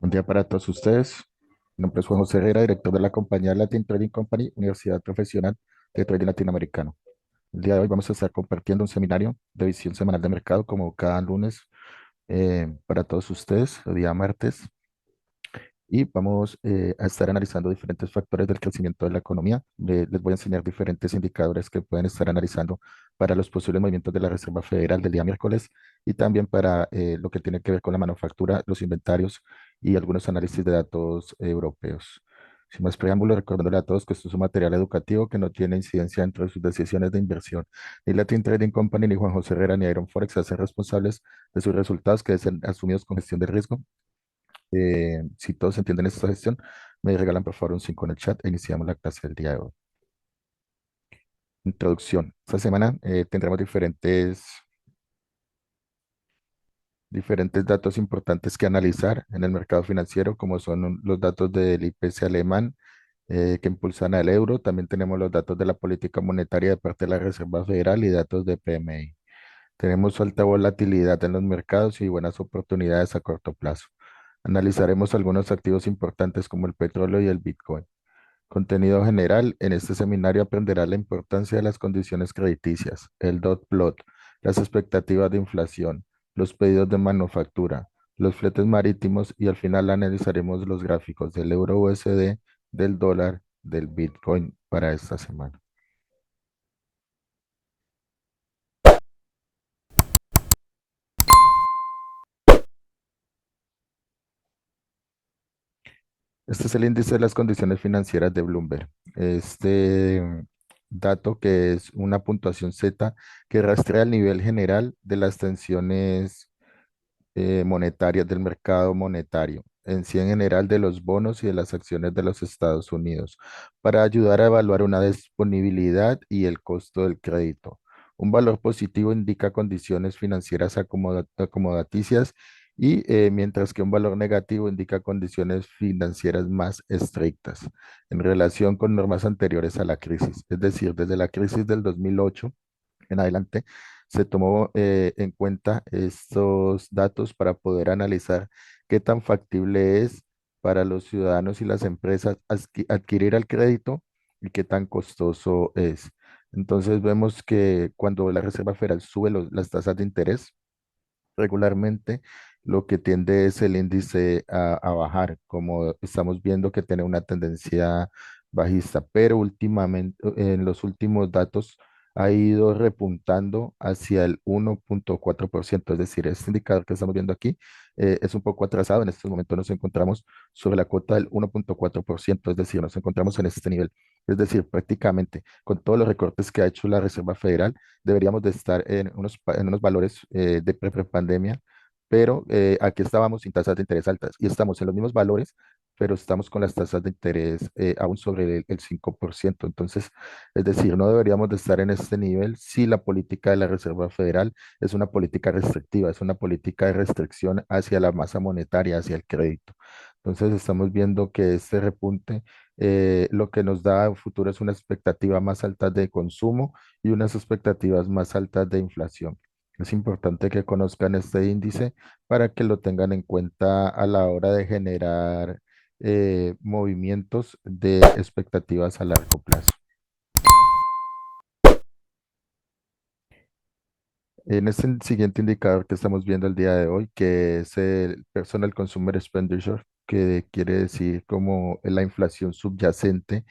Buen día para todos ustedes. Mi nombre es Juan José Herrera, director de la compañía Latin Trading Company, Universidad Profesional de Trading Latinoamericano. El día de hoy vamos a estar compartiendo un seminario de visión semanal de mercado como cada lunes para todos ustedes, el día martes, y vamos a estar analizando diferentes factores del crecimiento de la economía. Les voy a enseñar diferentes indicadores que pueden estar analizando para los posibles movimientos de la Reserva Federal del día miércoles y también para lo que tiene que ver con la manufactura, los inventarios y algunos análisis de datos europeos. Sin más preámbulos, recordándole a todos que esto es un material educativo que no tiene incidencia dentro de sus decisiones de inversión. Ni Latin Trading Company, ni Juan José Herrera, ni Iron Forex se hacen responsables de sus resultados que deben ser asumidos con gestión de riesgo. Si todos entienden esta gestión, me regalan por favor un 5 en el chat e iniciamos la clase del día de hoy. Introducción. Esta semana tendremos diferentes datos importantes que analizar en el mercado financiero, como son los datos del IPC alemán que impulsan al euro. También tenemos los datos de la política monetaria de parte de la Reserva Federal y datos de PMI. Tenemos alta volatilidad en los mercados y buenas oportunidades a corto plazo. Analizaremos algunos activos importantes como el petróleo y el Bitcoin. Contenido general. En este seminario aprenderá la importancia de las condiciones crediticias, el dot plot, las expectativas de inflación, los pedidos de manufactura, los fletes marítimos y al final analizaremos los gráficos del euro USD, del dólar, del Bitcoin para esta semana. Este es el índice de las condiciones financieras de Bloomberg. Dato que es una puntuación Z que rastrea el nivel general de las tensiones monetarias del mercado monetario, en sí en general de los bonos y de las acciones de los Estados Unidos, para ayudar a evaluar una disponibilidad y el costo del crédito. Un valor positivo indica condiciones financieras acomodaticias y mientras que un valor negativo indica condiciones financieras más estrictas en relación con normas anteriores a la crisis, es decir, desde la crisis del 2008 en adelante, se tomó en cuenta estos datos para poder analizar qué tan factible es para los ciudadanos y las empresas adquirir el crédito y qué tan costoso es. Entonces vemos que cuando la Reserva Federal sube las tasas de interés, regularmente lo que tiende es el índice a bajar, como estamos viendo que tiene una tendencia bajista, pero últimamente, en los últimos datos ha ido repuntando hacia el 1,4%, es decir, este indicador que estamos viendo aquí es un poco atrasado, en este momento nos encontramos sobre la cota del 1,4%, es decir, nos encontramos en este nivel, es decir, prácticamente con todos los recortes que ha hecho la Reserva Federal, deberíamos de estar en unos valores de pre-pandemia, pero aquí estábamos sin tasas de interés altas y estamos en los mismos valores, pero estamos con las tasas de interés aún sobre el 5%. Entonces, es decir, no deberíamos de estar en este nivel si la política de la Reserva Federal es una política restrictiva, es una política de restricción hacia la masa monetaria, hacia el crédito. Entonces, estamos viendo que este repunte lo que nos da a futuro es una expectativa más alta de consumo y unas expectativas más altas de inflación. Es importante que conozcan este índice para que lo tengan en cuenta a la hora de generar movimientos de expectativas a largo plazo. En este siguiente indicador que estamos viendo el día de hoy, que es el Personal Consumer Expenditure, que quiere decir como la inflación subyacente,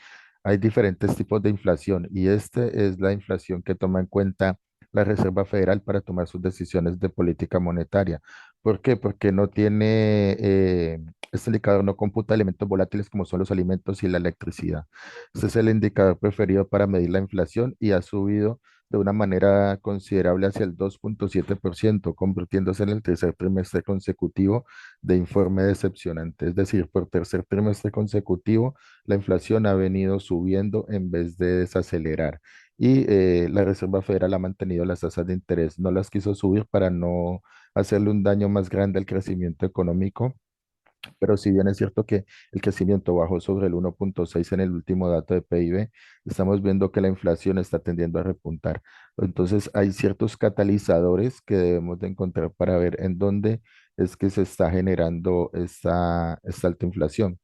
hay diferentes tipos de inflación y este es la inflación que toma en cuenta la Reserva Federal para tomar sus decisiones de política monetaria. ¿Por qué? Porque no tiene, este indicador no computa elementos volátiles como son los alimentos y la electricidad. Este es el indicador preferido para medir la inflación y ha subido de una manera considerable hacia el 2,7%, convirtiéndose en el tercer trimestre consecutivo de informe decepcionante. Es decir, por tercer trimestre consecutivo, la inflación ha venido subiendo en vez de desacelerar. Y la Reserva Federal ha mantenido las tasas de interés, no las quiso subir para no hacerle un daño más grande al crecimiento económico Pero si bien es cierto que el crecimiento bajó sobre el 1,6 en el último dato de PIB, estamos viendo que la inflación está tendiendo a repuntar. Entonces hay ciertos catalizadores que debemos de encontrar para ver en dónde es que se está generando esta alta inflación.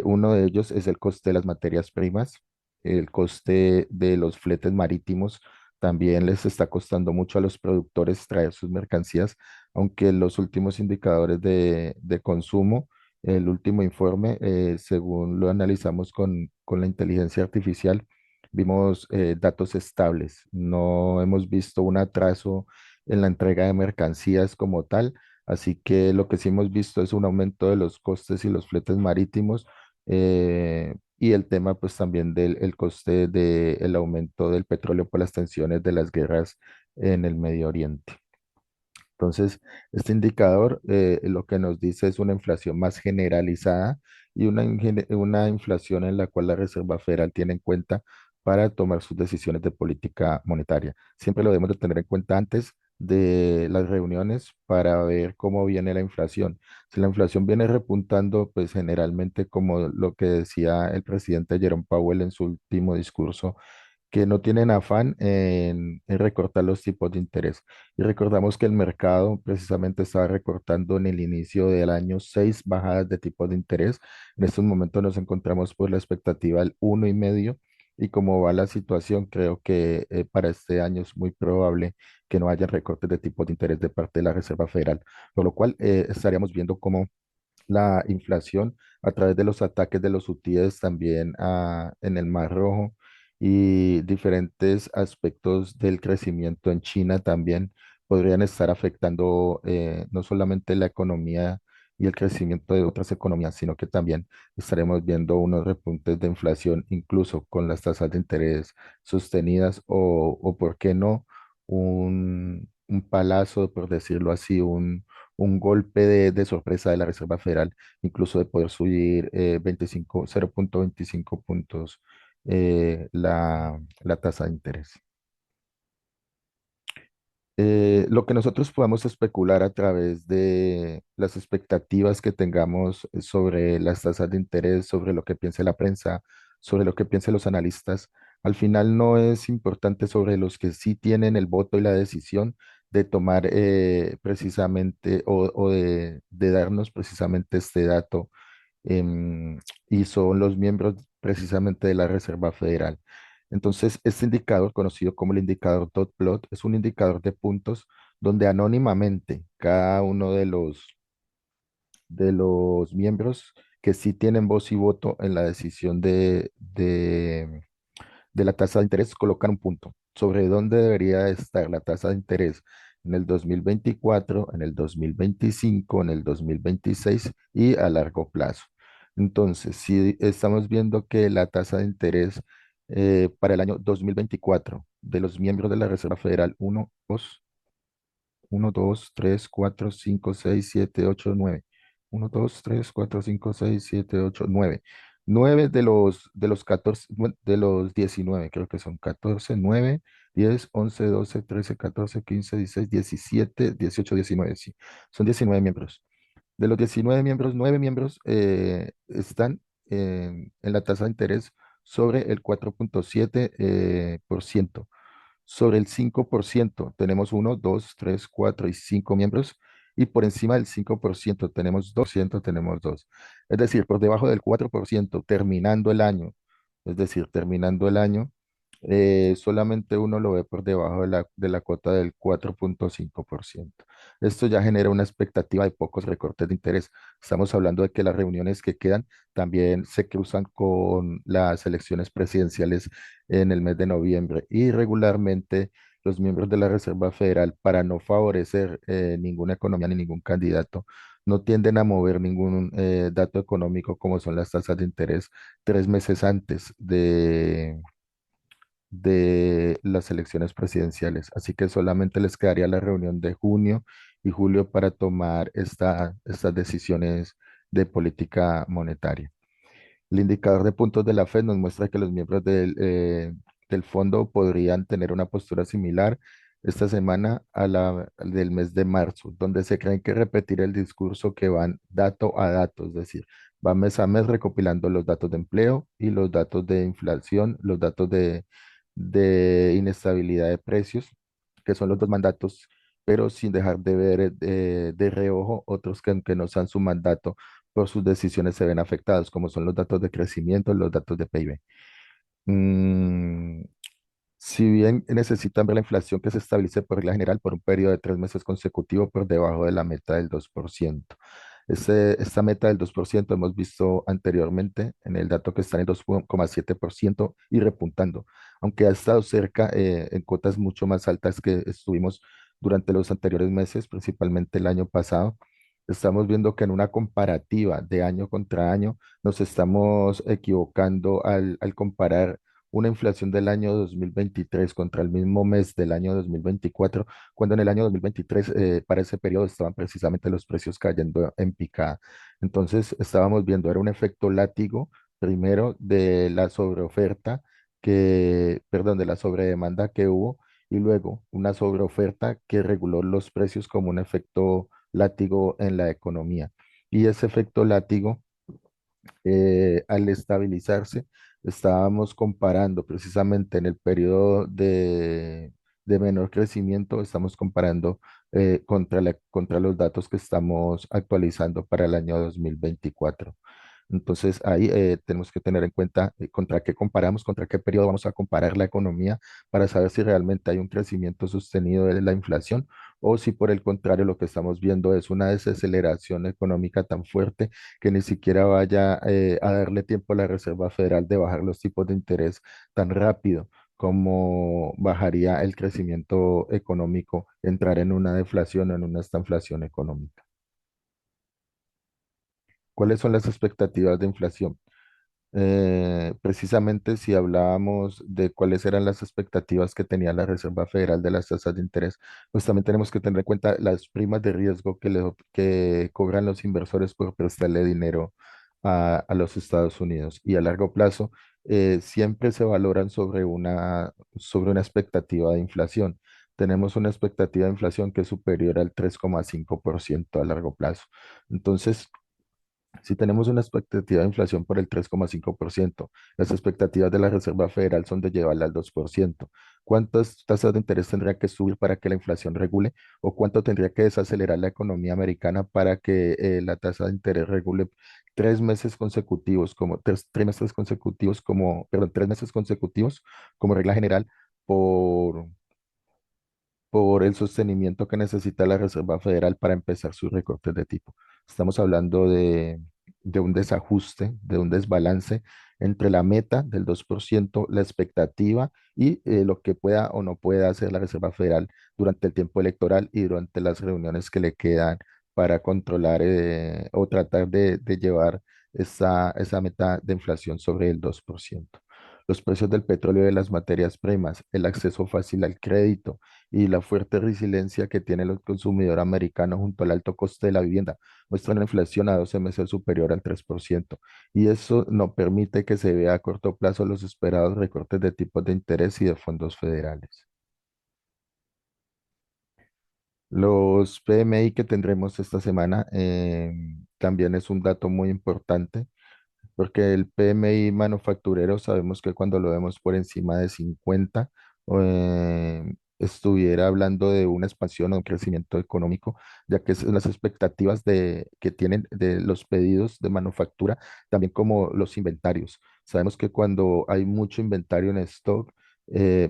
Uno de ellos es el coste de las materias primas, el coste de los fletes marítimos. También les está costando mucho a los productores traer sus mercancías, aunque los últimos indicadores de consumo, el último informe, según lo analizamos con la inteligencia artificial, vimos datos estables. No hemos visto un atraso en la entrega de mercancías como tal. Así que lo que sí hemos visto es un aumento de los costes y los fletes marítimos, y el tema pues también del el coste del aumento del petróleo por las tensiones de las guerras en el Medio Oriente. Entonces, este indicador lo que nos dice es una inflación más generalizada y una inflación en la cual la Reserva Federal tiene en cuenta para tomar sus decisiones de política monetaria. Siempre lo debemos de tener en cuenta antes de las reuniones para ver cómo viene la inflación. Si la inflación viene repuntando, pues generalmente como lo que decía el presidente Jerome Powell en su último discurso, que no tienen afán en recortar los tipos de interés. Y recordamos que el mercado precisamente estaba recortando en el inicio del año 6 bajadas de tipos de interés. En estos momentos nos encontramos por la expectativa del 1,5. Y como va la situación, creo que para este año es muy probable que no haya recortes de tipos de interés de parte de la Reserva Federal, por lo cual estaríamos viendo cómo la inflación a través de los ataques de los hutíes también en el Mar Rojo y diferentes aspectos del crecimiento en China también podrían estar afectando no solamente la economía y el crecimiento de otras economías, sino que también estaremos viendo unos repuntes de inflación, incluso con las tasas de interés sostenidas o ¿por qué no? Un palazo, por decirlo así, un golpe de sorpresa de la Reserva Federal, incluso de poder subir 0,25 puntos la tasa de interés. Lo que nosotros podamos especular a través de las expectativas que tengamos sobre las tasas de interés, sobre lo que piense la prensa, sobre lo que piensen los analistas, al final no es importante sobre los que sí tienen el voto y la decisión de tomar precisamente o de darnos precisamente este dato, y son los miembros precisamente de la Reserva Federal. Entonces, este indicador, conocido como el indicador dot plot, es un indicador de puntos donde anónimamente cada uno de los miembros que sí tienen voz y voto en la decisión de la tasa de interés colocan un punto sobre dónde debería estar la tasa de interés en el 2024, en el 2025, en el 2026 y a largo plazo. Entonces, si estamos viendo que la tasa de interés para el año 2024 de los miembros de la Reserva Federal, 1, 2, 3, 4, 5, 6, 7, 8, 9. 1, 2, 3, 4, 5, 6, 7, 8, 9. 9 de los 14, bueno, de los 19, creo que son 14, 9, 10, 11, 12, 13, 14, 15, 16, 17, 18, 19, sí. Son 19 miembros. De los 19 miembros, 9 miembros están en la tasa de interés sobre el 4,7 por ciento. Sobre el 5% tenemos 1, 2, 3, 4 y 5 miembros. Y por encima del 5% tenemos 2%, tenemos dos. Es decir, por debajo del 4% terminando el año. Es decir, terminando el año, solamente uno lo ve por debajo de la cuota del 4,5%. Esto ya genera una expectativa de pocos recortes de interés. Estamos hablando de que las reuniones que quedan también se cruzan con las elecciones presidenciales en el mes de noviembre y regularmente los miembros de la Reserva Federal, para no favorecer ninguna economía ni ningún candidato, no tienden a mover ningún dato económico como son las tasas de interés 3 meses antes de las elecciones presidenciales. Así que solamente les quedaría la reunión de junio y julio para tomar estas decisiones de política monetaria. El indicador de puntos de la Fed nos muestra que los miembros del fondo podrían tener una postura similar esta semana al del mes de marzo, donde se creen que repetir el discurso que van dato a dato, es decir, va mes a mes recopilando los datos de empleo y los datos de inflación, los datos de inestabilidad de precios, que son los dos mandatos, pero sin dejar de ver de reojo otros que aunque no sean su mandato, por sus decisiones se ven afectados, como son los datos de crecimiento, los datos de PIB. Mm, si bien necesitan ver la inflación que se estabilice por regla general por un periodo de 3 meses consecutivos por debajo de la meta del 2%. Esta meta del 2% hemos visto anteriormente en el dato que está en el 2,7% y repuntando, aunque ha estado cerca en cotas mucho más altas que estuvimos durante los anteriores meses, principalmente el año pasado. Estamos viendo que en una comparativa de año contra año nos estamos equivocando al comparar una inflación del año 2023 contra el mismo mes del año 2024, cuando en el año 2023 para ese periodo estaban precisamente los precios cayendo en picada. Entonces estábamos viendo, era un efecto látigo, primero de la sobreoferta perdón, de la sobredemanda que hubo y luego una sobreoferta que reguló los precios como un efecto látigo en la economía. Y ese efecto látigo al estabilizarse, estábamos comparando precisamente en el periodo de menor crecimiento, estamos comparando contra los datos que estamos actualizando para el año 2024. Entonces ahí tenemos que tener en cuenta contra qué comparamos, contra qué periodo vamos a comparar la economía para saber si realmente hay un crecimiento sostenido de la inflación o si por el contrario lo que estamos viendo es una desaceleración económica tan fuerte que ni siquiera vaya a darle tiempo a la Reserva Federal de bajar los tipos de interés tan rápido como bajaría el crecimiento económico, entrar en una deflación o en una estanflación económica. ¿Cuáles son las expectativas de inflación? Precisamente si hablábamos de cuáles eran las expectativas que tenía la Reserva Federal de las tasas de interés, pues también tenemos que tener en cuenta las primas de riesgo que cobran los inversores por prestarle dinero a los Estados Unidos. Y a largo plazo siempre se valoran sobre una expectativa de inflación. Tenemos una expectativa de inflación que es superior al 3,5% a largo plazo. Entonces, si tenemos una expectativa de inflación por el 3,5%, las expectativas de la Reserva Federal son de llevarla al 2%. ¿Cuántas tasas de interés tendría que subir para que la inflación regule? ¿O cuánto tendría que desacelerar la economía americana para que la tasa de interés regule 3 meses consecutivos como regla general por, por el sostenimiento que necesita la Reserva Federal para empezar sus recortes de tipo? Estamos hablando de un desajuste, de un desbalance entre la meta del 2%, la expectativa y lo que pueda o no pueda hacer la Reserva Federal durante el tiempo electoral y durante las reuniones que le quedan para controlar o tratar de llevar esa meta de inflación sobre el 2%. Los precios del petróleo y de las materias primas, el acceso fácil al crédito, y la fuerte resiliencia que tiene el consumidor americano junto al alto coste de la vivienda muestran una inflación a 12 meses superior al 3%, y eso no permite que se vea a corto plazo los esperados recortes de tipos de interés y de fondos federales. Los PMI que tendremos esta semana también es un dato muy importante porque el PMI manufacturero sabemos que cuando lo vemos por encima de 50, estuviera hablando de una expansión o un crecimiento económico, ya que las expectativas que tienen de los pedidos de manufactura, también como los inventarios. Sabemos que cuando hay mucho inventario en stock,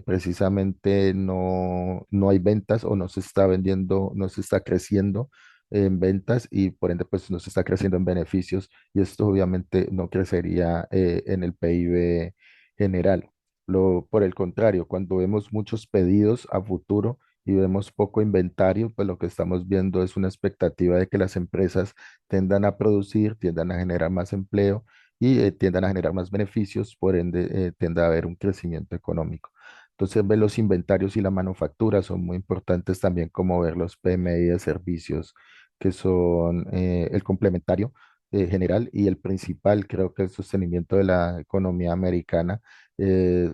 precisamente no hay ventas o no se está vendiendo, no se está creciendo en ventas y por ende pues no se está creciendo en beneficios y esto obviamente no crecería en el PIB general. Por el contrario, cuando vemos muchos pedidos a futuro y vemos poco inventario, pues lo que estamos viendo es una expectativa de que las empresas tendan a producir, tiendan a generar más empleo y tiendan a generar más beneficios, por ende tienda a haber un crecimiento económico. Entonces, ver los inventarios y la manufactura son muy importantes también como ver los PMI de servicios, que son el complementario general y el principal, creo que el sostenimiento de la economía americana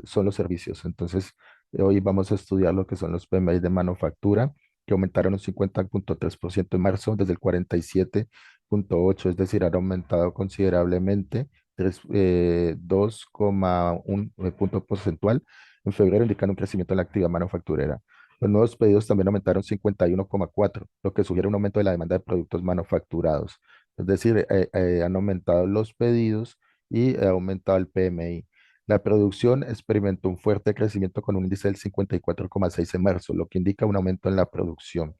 son los servicios. Entonces, Hoy vamos a estudiar lo que son los PMI de manufactura, que aumentaron un 50,3% en marzo, desde el 47,8, es decir, han aumentado considerablemente, 2,1 punto porcentual en febrero, indicando un crecimiento en la actividad manufacturera. Los nuevos pedidos también aumentaron 51,4, lo que sugiere un aumento de la demanda de productos manufacturados. Es decir, han aumentado los pedidos y ha aumentado el PMI. La producción experimentó un fuerte crecimiento con un índice del 54,6 en marzo, lo que indica un aumento en la producción.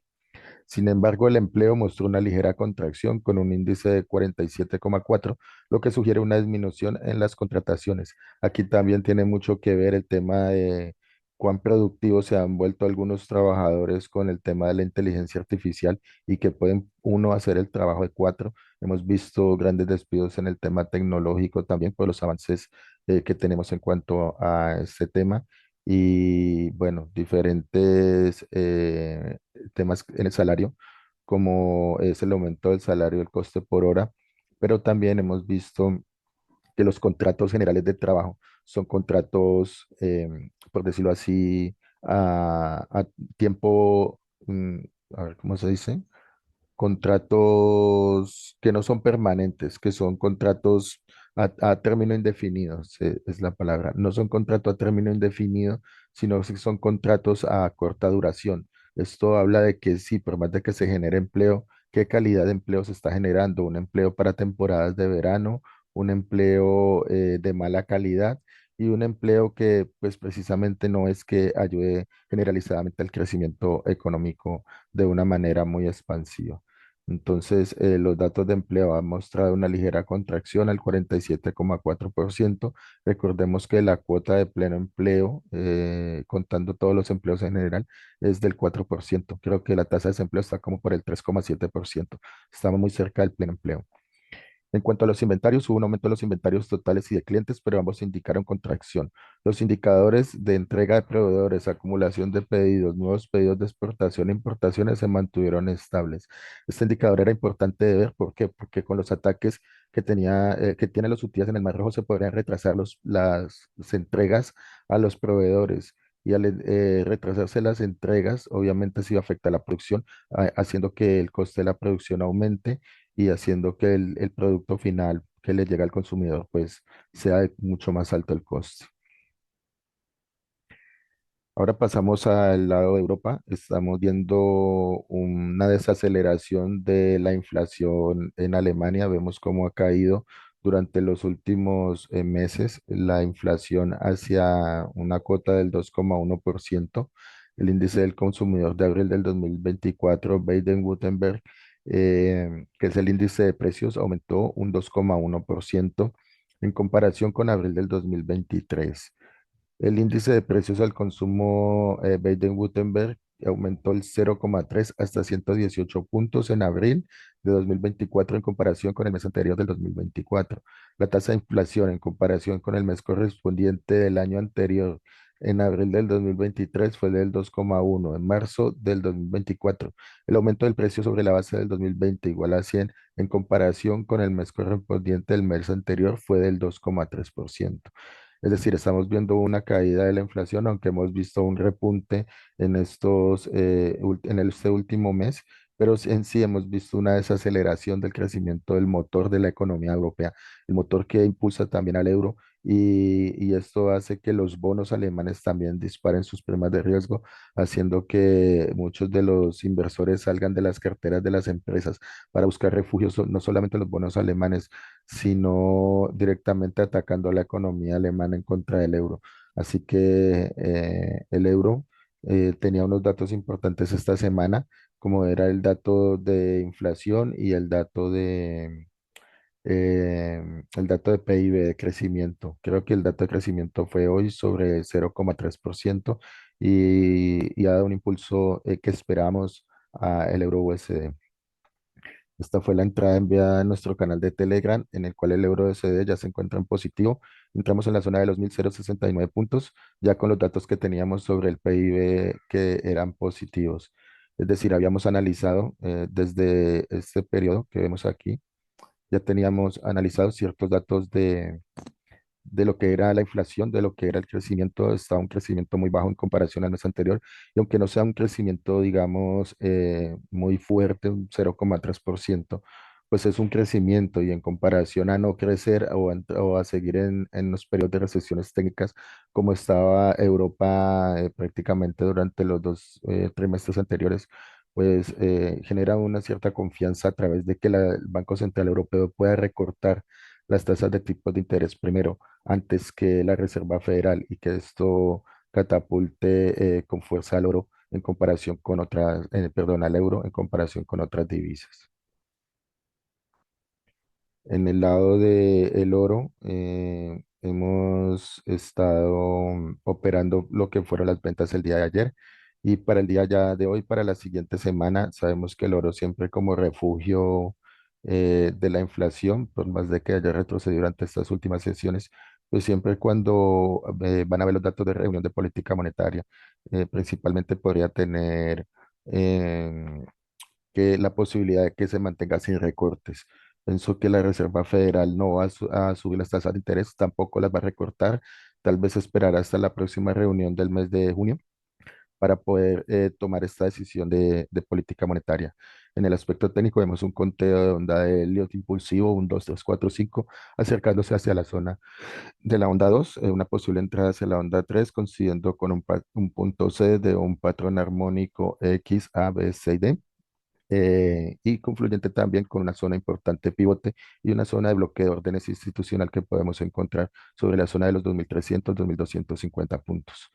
Sin embargo, el empleo mostró una ligera contracción con un índice de 47,4, lo que sugiere una disminución en las contrataciones. Aquí también tiene mucho que ver el tema de cuán productivos se han vuelto algunos trabajadores con el tema de la inteligencia artificial y que pueden uno hacer el trabajo de cuatro. Hemos visto grandes despidos en el tema tecnológico también por los avances que tenemos en cuanto a este tema. Y bueno, diferentes temas en el salario, como es el aumento del salario, el coste por hora, pero también hemos visto que los contratos generales de trabajo son contratos, por decirlo así, a tiempo, a ver, ¿cómo se dice? Contratos que no son permanentes, que son contratos a término indefinido, es la palabra. No son contratos a término indefinido, sino que son contratos a corta duración. Esto habla de que sí, por más de que se genere empleo, ¿qué calidad de empleo se está generando? Un empleo para temporadas de verano, un empleo de mala calidad y un empleo que pues precisamente no es que ayude generalizadamente al crecimiento económico de una manera muy expansiva. Entonces, los datos de empleo han mostrado una ligera contracción al 47,4%. Recordemos que la cuota de pleno empleo, contando todos los empleos en general, es del 4%. Creo que la tasa de desempleo está como por el 3,7%. Estamos muy cerca del pleno empleo. En cuanto a los inventarios, hubo un aumento de los inventarios totales y de clientes, pero ambos indicaron contracción. Los indicadores de entrega de proveedores, acumulación de pedidos, nuevos pedidos de exportación e importaciones se mantuvieron estables. Este indicador era importante de ver, ¿por qué? Porque con los ataques que tienen los hutíes en el Mar Rojo se podrían retrasar las entregas a los proveedores. Y al retrasarse las entregas, obviamente sí afecta a la producción, haciendo que el coste de la producción aumente y haciendo que el producto final que le llega al consumidor pues sea de mucho más alto el coste. Ahora pasamos al lado de Europa. Estamos viendo una desaceleración de la inflación en Alemania. Vemos cómo ha caído durante los últimos meses la inflación hacia una cota del 2,1%. El índice del consumidor de abril del 2024, Baden-Württemberg, que es el índice de precios, aumentó un 2,1% en comparación con abril del 2023. El índice de precios al consumo Baden-Württemberg aumentó el 0,3 hasta 118 puntos en abril de 2024 en comparación con el mes anterior del 2024. La tasa de inflación en comparación con el mes correspondiente del año anterior en abril del 2023 fue del 2,1. En marzo del 2024, el aumento del precio sobre la base del 2020 igual a 100 en comparación con el mes correspondiente del mes anterior fue del 2,3%. Es decir, estamos viendo una caída de la inflación, aunque hemos visto un repunte en este último mes, pero en sí hemos visto una desaceleración del crecimiento del motor de la economía europea, el motor que impulsa también al euro, y esto hace que los bonos alemanes también disparen sus primas de riesgo, haciendo que muchos de los inversores salgan de las carteras de las empresas para buscar refugios, no solamente los bonos alemanes, sino directamente atacando a la economía alemana en contra del euro. Así que el euro tenía unos datos importantes esta semana, como era el dato de inflación y el dato de PIB de crecimiento. Creo que el dato de crecimiento fue hoy sobre 0,3% y ha dado un impulso que esperamos a el euro USD. Esta fue la entrada enviada a nuestro canal de Telegram, en el cual el euro USD ya se encuentra en positivo. Entramos en la zona de los 1.069 puntos, ya con los datos que teníamos sobre el PIB que eran positivos. Es decir, habíamos analizado desde este periodo que vemos aquí, ya teníamos analizados ciertos datos de lo que era la inflación, de lo que era el crecimiento, está un crecimiento muy bajo en comparación al mes anterior, y aunque no sea un crecimiento, digamos, muy fuerte, un 0,3%, pues es un crecimiento y en comparación a no crecer o a seguir en los periodos de recesiones técnicas como estaba Europa prácticamente durante los dos trimestres anteriores, pues genera una cierta confianza a través de que el Banco Central Europeo pueda recortar las tasas de tipos de interés primero antes que la Reserva Federal y que esto catapulte con fuerza al oro en comparación con otras, perdón, al euro en comparación con otras divisas. En el lado del oro, hemos estado operando lo que fueron las ventas el día de ayer y para el día ya de hoy, para la siguiente semana, sabemos que el oro siempre como refugio de la inflación, por más de que haya retrocedido durante estas últimas sesiones, pues siempre cuando van a ver los datos de reunión de política monetaria, principalmente podría tener em, que la posibilidad de que se mantenga sin recortes. Pienso que la Reserva Federal no va a subir las tasas de interés, tampoco las va a recortar. Tal vez esperar hasta la próxima reunión del mes de junio para poder tomar esta decisión de política monetaria. En el aspecto técnico vemos un conteo de onda de Elliott impulsivo, un 2 3 4 5 acercándose hacia la zona de la onda 2 una posible entrada hacia la onda 3 coincidiendo con un punto C de un patrón armónico X, A, B, C y D y confluyente también con una zona importante pivote y una zona de bloqueo de órdenes institucional que podemos encontrar sobre la zona de los 2.300, 2.250 puntos.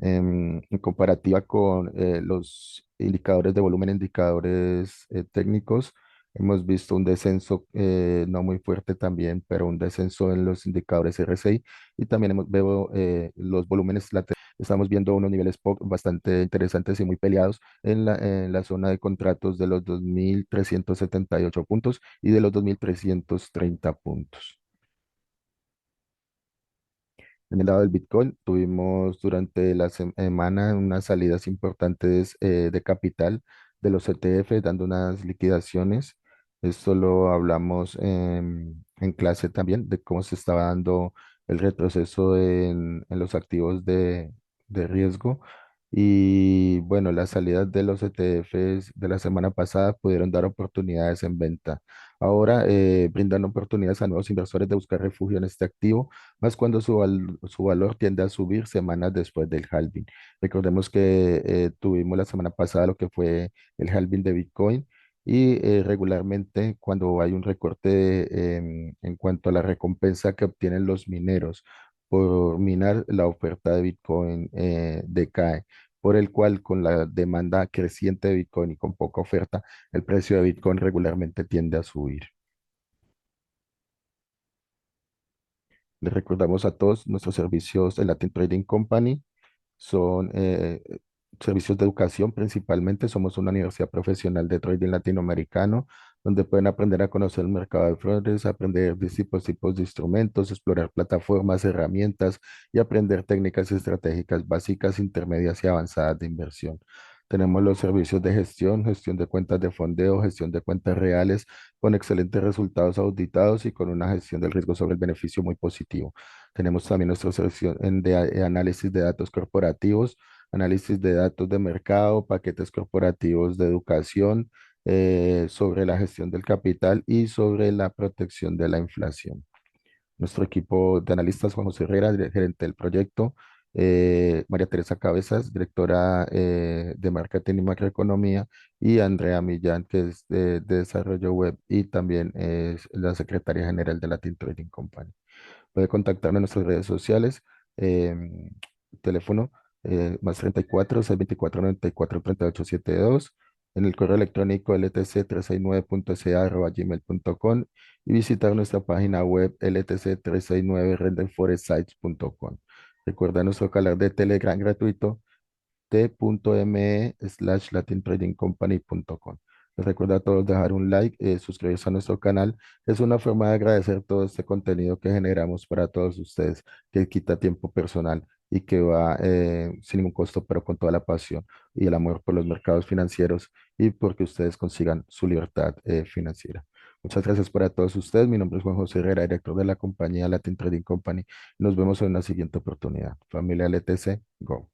En comparativa con los indicadores de volumen, indicadores técnicos, hemos visto un descenso no muy fuerte también, pero un descenso en los indicadores RSI y también veo los volúmenes laterales. Estamos viendo unos niveles bastante interesantes y muy peleados en la zona de contratos de los 2.378 puntos y de los 2.330 puntos. En el lado del Bitcoin, tuvimos durante la semana unas salidas importantes de capital de los ETF, dando unas liquidaciones. Esto lo hablamos en clase también, de cómo se estaba dando el retroceso en los activos de riesgo. Y bueno, las salidas de los ETFs de la semana pasada pudieron dar oportunidades en venta. Ahora brindan oportunidades a nuevos inversores de buscar refugio en este activo más cuando su valor tiende a subir semanas después del halving. Recordemos que tuvimos la semana pasada lo que fue el halving de Bitcoin y regularmente cuando hay un recorte en cuanto a la recompensa que obtienen los mineros por minar, la oferta de Bitcoin decae. Por el cual, con la demanda creciente de Bitcoin y con poca oferta, el precio de Bitcoin regularmente tiende a subir. Les recordamos a todos nuestros servicios de Latin Trading Company. Son servicios de educación principalmente. Somos una universidad profesional de trading latinoamericano, donde pueden aprender a conocer el mercado de flores, aprender tipos de instrumentos, explorar plataformas, herramientas y aprender técnicas estratégicas básicas, intermedias y avanzadas de inversión. Tenemos los servicios de gestión, gestión de cuentas de fondeo, gestión de cuentas reales, con excelentes resultados auditados y con una gestión del riesgo sobre el beneficio muy positivo. Tenemos también nuestra sección de análisis de datos corporativos, análisis de datos de mercado, paquetes corporativos de educación, sobre la gestión del capital y sobre la protección de la inflación. Nuestro equipo de analistas, Juan José Herrera, gerente del proyecto, María Teresa Cabezas, directora de marketing y macroeconomía, y Andrea Millán, que es de desarrollo web y también es la secretaria general de Latin Trading Company. Puede contactarme en nuestras redes sociales, teléfono más 34 624 94 38 72, en el correo electrónico ltc369.ca@gmail.com y visitar nuestra página web ltc369renderforestsites.com. Recuerda nuestro canal de Telegram gratuito t.me/latintradingcompany.com. Les recuerdo a todos dejar un like, suscribirse a nuestro canal. Es una forma de agradecer todo este contenido que generamos para todos ustedes, que quita tiempo personal y que va sin ningún costo, pero con toda la pasión y el amor por los mercados financieros y porque ustedes consigan su libertad financiera. Muchas gracias para todos ustedes. Mi nombre es Juan José Herrera, director de la compañía Latin Trading Company. Nos vemos en una siguiente oportunidad. Familia LTC, Go.